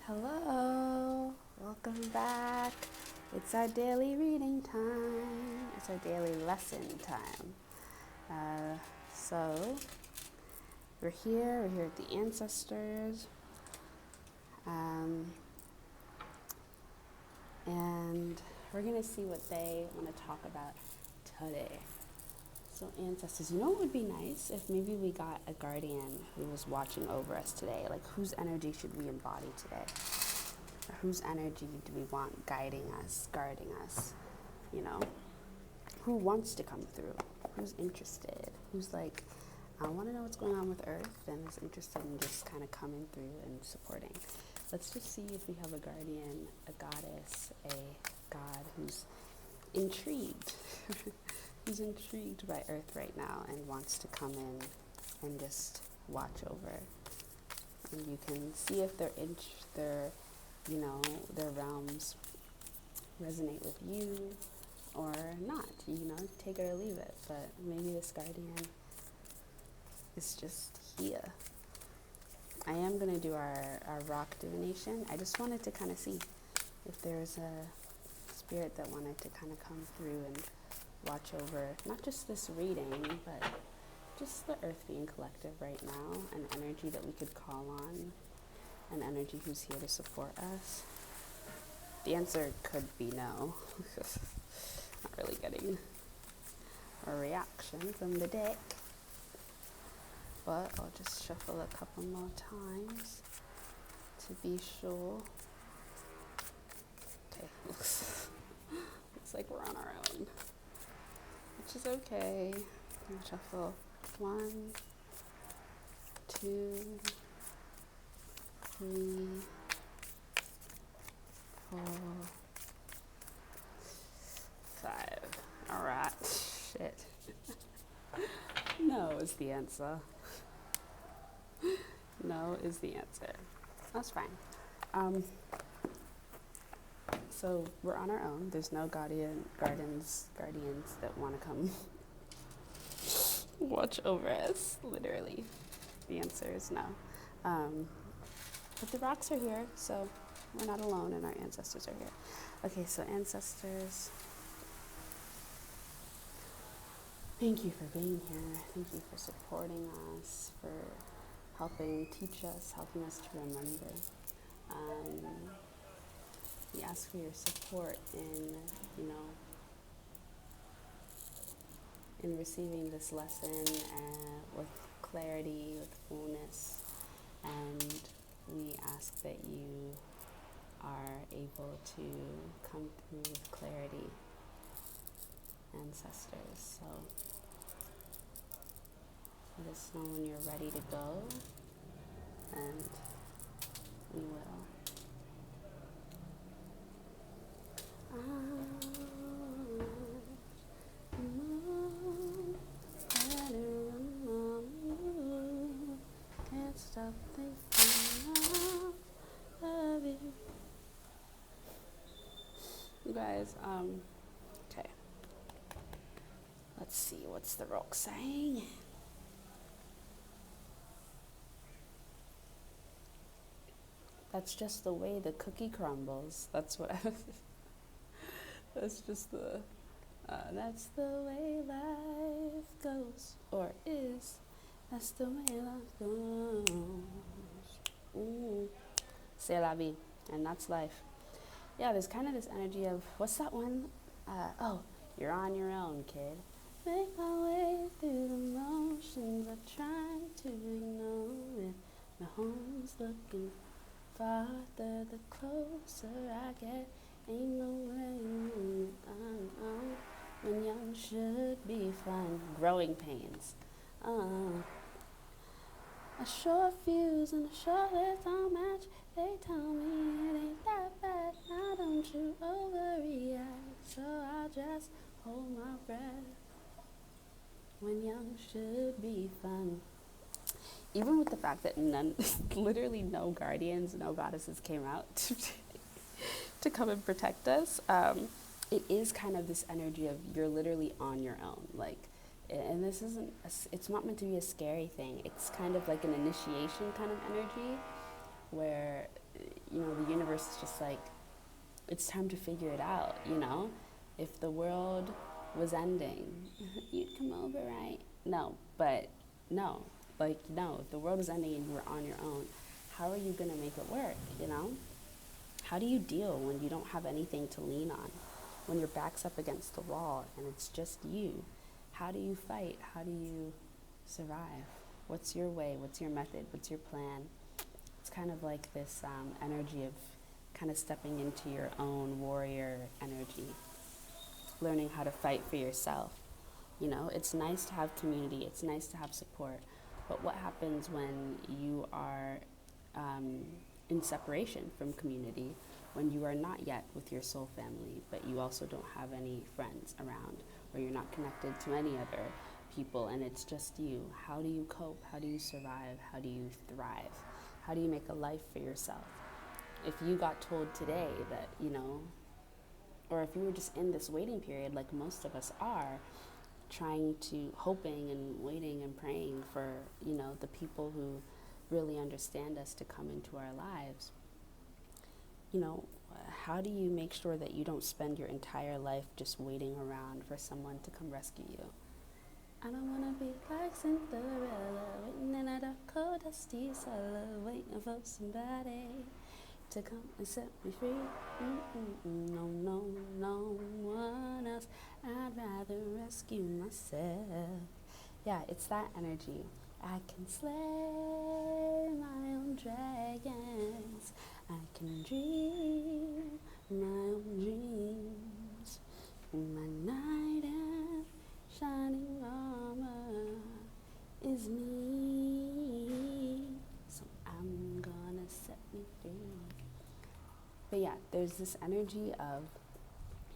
Hello, welcome back. It's our daily reading time. It's our daily lesson time. So we're here at the ancestors, um, and we're gonna see what they want to talk about today. So ancestors, you know what would be nice if maybe we got a guardian who was watching over us today? Like whose energy should we embody today? Or whose energy do we want guiding us, guarding us? You know, who wants to come through? Who's interested? Who's like, I want to know what's going on with Earth and is interested in just kind of coming through and supporting. Let's just see if we have a guardian, a goddess, a god who's intrigued, who's intrigued by Earth right now and wants to come in and just watch over. And you can see if their realms resonate with you or not, take it or leave it. But maybe this guardian is just here. I am going to do our rock divination. I just wanted to kind of see if there's a spirit that wanted to kind of come through and watch over not just this reading, but just the earth being collective right now, an energy that we could call on, an energy who's here to support us. The answer could be no. Not really getting a reaction from the deck. But I'll just shuffle a couple more times to be sure. Okay, looks like we're on our own, which is okay. I'll shuffle 1, 2, 3, 4, 5. All right, shit. No is the answer. No is the answer. That's fine. So we're on our own. There's no guardians that want to come watch over us, literally. The answer is no. But the rocks are here, so we're not alone and our ancestors are here. Okay, so ancestors, thank you for being here. Thank you for supporting us, for helping teach us, helping us to remember. We ask for your support in receiving this lesson with clarity, with fullness, and we ask that you are able to come through with clarity, ancestors. So let us know when you're ready to go, and we will. Can't stop thinking of you. You guys, okay. Let's see, what's the rock saying? That's just the way the cookie crumbles. That's what that's just that's the way life goes, or is. That's the way life goes. C'est la vie, and that's life. Yeah, there's kind of this energy of, what's that one? You're on your own, kid. Make my way through the motions. I try to ignore it. My home's looking farther the closer I get. Ain't no way I'm on when young should be fine. Growing pains. A short fuse and a short list don't match. They tell me it ain't that bad. Now don't you overreact. So I'll just hold my breath when young should be fun. Even with the fact that literally no guardians, no goddesses came out to come and protect us, it is kind of this energy of you're literally on your own. Like, and this it's not meant to be a scary thing. It's kind of like an initiation kind of energy where, the universe is just like, it's time to figure it out, If the world was ending, you'd come over, right? No, but no. No, if the world was ending and you were on your own, how are you going to make it work? How do you deal when you don't have anything to lean on? When your back's up against the wall and it's just you? How do you fight? How do you survive? What's your way? What's your method? What's your plan? It's kind of like this energy of kind of stepping into your own warrior energy, learning how to fight for yourself. It's nice to have community. It's nice to have support. But what happens when you are in separation from community, when you are not yet with your soul family, but you also don't have any friends around, or you're not connected to any other people, and it's just you? How do you cope? How do you survive? How do you thrive? How do you make a life for yourself? If you got told today that, or if you were just in this waiting period like most of us are, hoping and waiting and praying for, the people who really understand us to come into our lives, how do you make sure that you don't spend your entire life just waiting around for someone to come rescue you? I don't want to be like Cinderella, waiting in a dark, cold, dusty cellar, waiting for somebody to come and set me free. No, no, no one else. I'd rather rescue myself. Yeah, it's that energy. I can slay my own dragons. I can dream my own dreams. My knight in shining armor is me. So I'm gonna set me free. But yeah, there's this energy of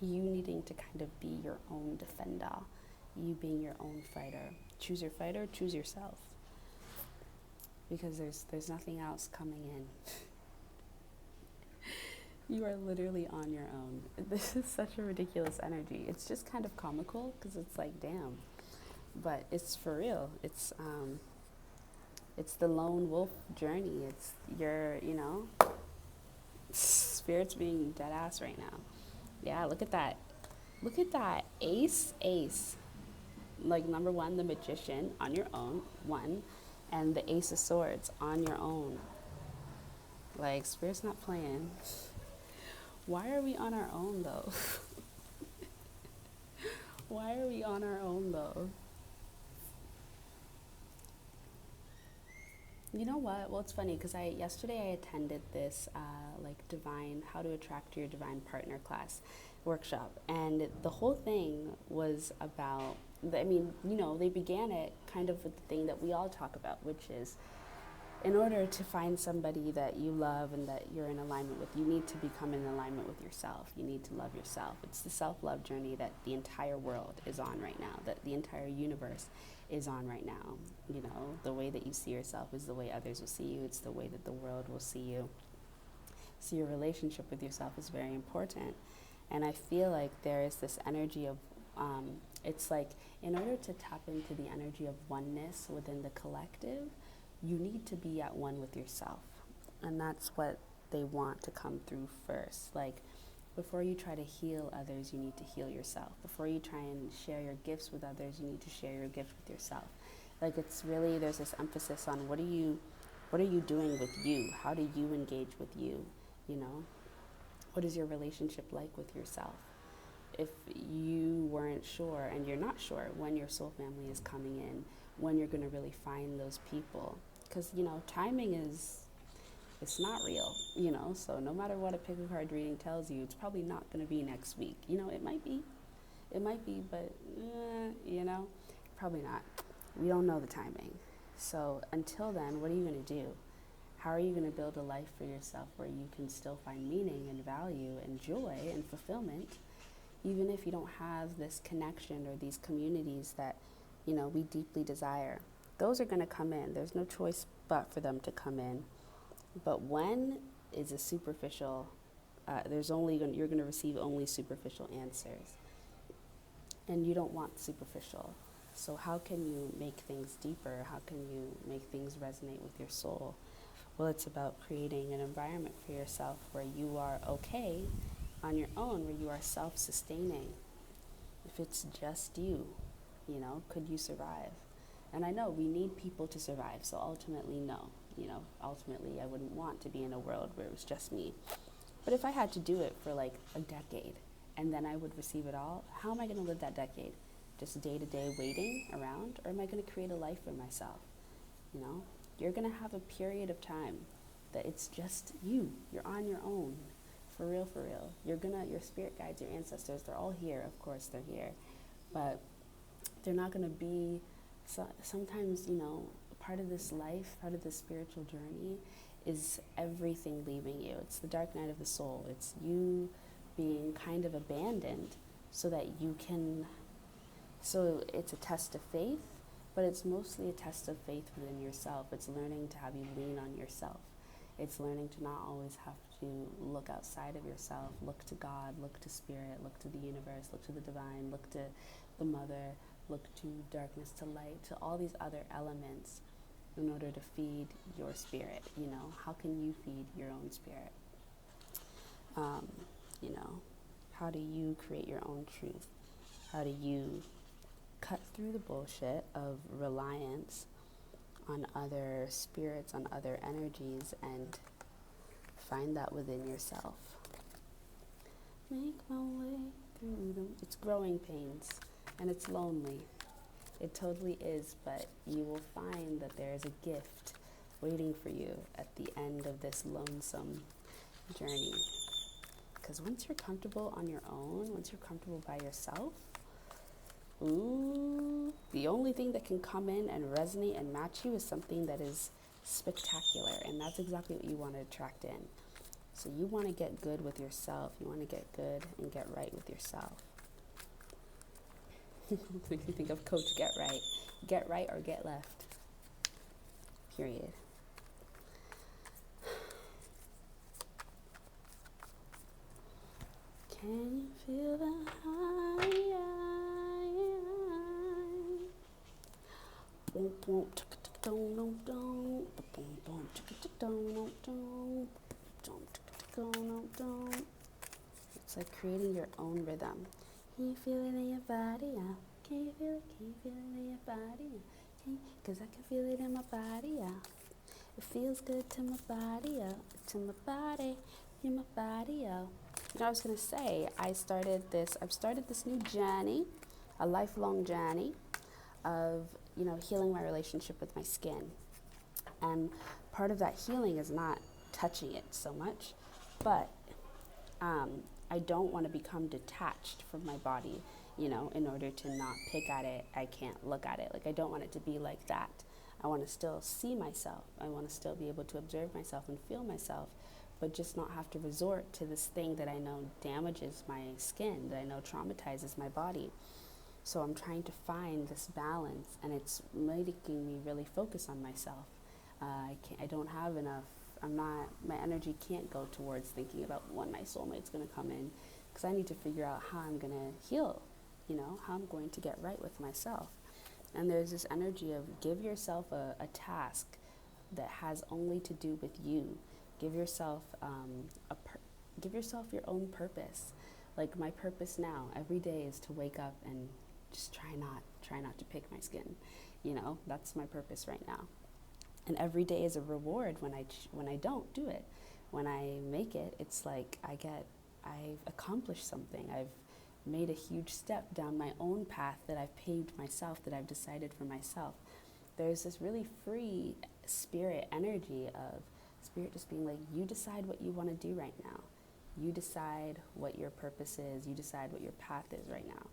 you needing to kind of be your own defender, you being your own fighter. Choose your fighter, choose yourself. Because there's nothing else coming in. You are literally on your own. This is such a ridiculous energy. It's just kind of comical because it's like, damn. But it's for real. It's the lone wolf journey. It's your, spirit's being dead ass right now. Yeah, look at that. Look at that. Ace. Like, number one, the magician on your own, one. And the Ace of Swords on your own. Like, spirit's not playing. Why are we on our own, though? Why are we on our own, though? You know what? Well, it's funny because yesterday I attended this divine, how to attract your divine partner class workshop. And the whole thing was about, they began it kind of with the thing that we all talk about, which is in order to find somebody that you love and that you're in alignment with, you need to become in alignment with yourself. You need to love yourself. It's the self-love journey that the entire world is on right now, that the entire universe is on right now. The way that you see yourself is the way others will see you. It's the way that the world will see you. So your relationship with yourself is very important. And I feel like there is this energy of, it's like in order to tap into the energy of oneness within the collective, you need to be at one with yourself. And that's what they want to come through first. Like, before you try to heal others, you need to heal yourself. Before you try and share your gifts with others, you need to share your gift with yourself. Like, it's really, there's this emphasis on what are you doing with you? How do you engage with you? What is your relationship like with yourself? If you weren't sure, and you're not sure when your soul family is coming in, when you're going to really find those people, because timing it's not real, so no matter what a pick a card reading tells you, it's probably not going to be next week. It might be, but probably not. We don't know the timing. So until then, what are you going to do? How are you going to build a life for yourself where you can still find meaning and value and joy and fulfillment, even if you don't have this connection or these communities that we deeply desire? Those are going to come in. There's no choice but for them to come in. But when is a superficial, you're going to receive only superficial answers. And you don't want superficial. So how can you make things deeper? How can you make things resonate with your soul? Well, it's about creating an environment for yourself where you are okay on your own, where you are self-sustaining. If it's just you, could you survive? And I know we need people to survive, so ultimately, no. Ultimately, I wouldn't want to be in a world where it was just me. But if I had to do it for like a decade and then I would receive it all, how am I going to live that decade? Just day to day waiting around? Or am I going to create a life for myself? You're going to have a period of time that it's just you. You're on your own. For real, for real. Your spirit guides, your ancestors, they're all here. Of course, they're here. But they're not going to be, sometimes, part of this life, part of this spiritual journey is everything leaving you. It's the dark night of the soul. It's you being kind of abandoned so that you can, so it's a test of faith, but it's mostly a test of faith within yourself. It's learning to have you lean on yourself. It's learning to not always have to look outside of yourself, look to God, look to spirit, look to the universe, look to the divine, look to the mother, look to darkness, to light, to all these other elements in order to feed your spirit. How can you feed your own spirit? How do you create your own truth? How do you cut through the bullshit of reliance on other spirits, on other energies, and find that within yourself? Make my way through them. It's growing pains, and it's lonely. It totally is, but you will find that there is a gift waiting for you at the end of this lonesome journey. Because once you're comfortable on your own, once you're comfortable by yourself, the only thing that can come in and resonate and match you is something that is spectacular, and that's exactly what you want to attract in. So you want to get good with yourself. You want to get good and get right with yourself. Makes me think of Coach Get Right. Get right or get left. Period. Can you feel the high? It's like creating your own rhythm. Can you feel it in your body? Yeah. Can you feel it? Can you feel it in your body? Yeah. Cause I can feel it in my body. Yeah. It feels good to my body. Yeah. To my body. In my body. Yeah. I was gonna say, I've started this new journey, a lifelong journey of, healing my relationship with my skin. And part of that healing is not touching it so much, but I don't want to become detached from my body, in order to not pick at it. I can't look at it. Like, I don't want it to be like that. I want to still see myself. I want to still be able to observe myself and feel myself, but just not have to resort to this thing that I know damages my skin, that I know traumatizes my body. So I'm trying to find this balance, and it's making me really focus on myself. I don't have enough, my energy can't go towards thinking about when my soulmate's going to come in, because I need to figure out how I'm going to heal, how I'm going to get right with myself. And there's this energy of give yourself a task that has only to do with you. Give yourself give yourself your own purpose. Like, my purpose now every day is to wake up and just try not to pick my skin. That's my purpose right now. And every day is a reward when I don't do it. When I make it, it's like I've accomplished something. I've made a huge step down my own path that I've paved myself, that I've decided for myself. There's this really free spirit energy of spirit just being like, you decide what you want to do right now. You decide what your purpose is. You decide what your path is right now.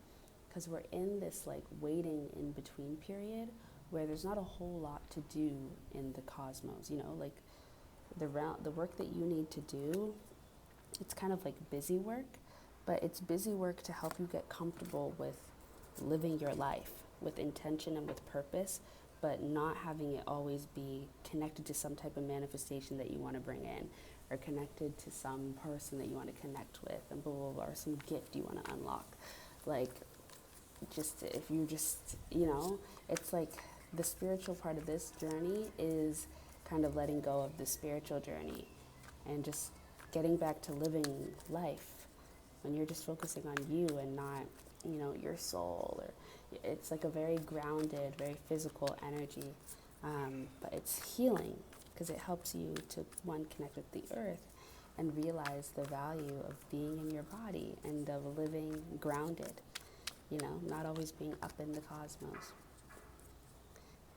Because we're in this like waiting in between period where there's not a whole lot to do in the cosmos, like the work that you need to do, it's kind of like busy work, but it's busy work to help you get comfortable with living your life with intention and with purpose, but not having it always be connected to some type of manifestation that you want to bring in, or connected to some person that you want to connect with, and blah, blah, blah, or some gift you want to unlock. Like, just if you just, it's like the spiritual part of this journey is kind of letting go of the spiritual journey and just getting back to living life when you're just focusing on you and not, your soul. Or it's like a very grounded, very physical energy, but it's healing because it helps you to, one, connect with the earth and realize the value of being in your body and of living grounded, not always being up in the cosmos.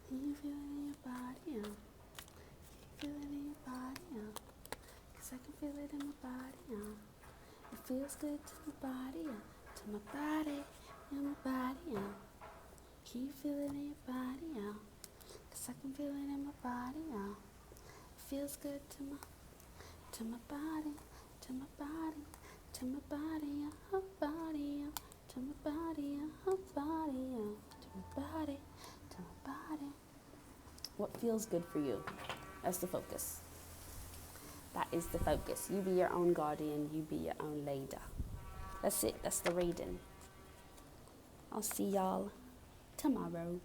Can you feel it in your body? Can you feel it in your body? 'Cause I can feel it in my body. It feels good to my body, to my body, in my body. Can you feel it in your body? 'Cause I can feel it in my body. It feels good to my body, to my body, to my body, her body, to my body, her body, to my body, to my body. What feels good for you? That's the focus. That is the focus. You be your own guardian, you be your own leader. That's it, that's the reading. I'll see y'all tomorrow.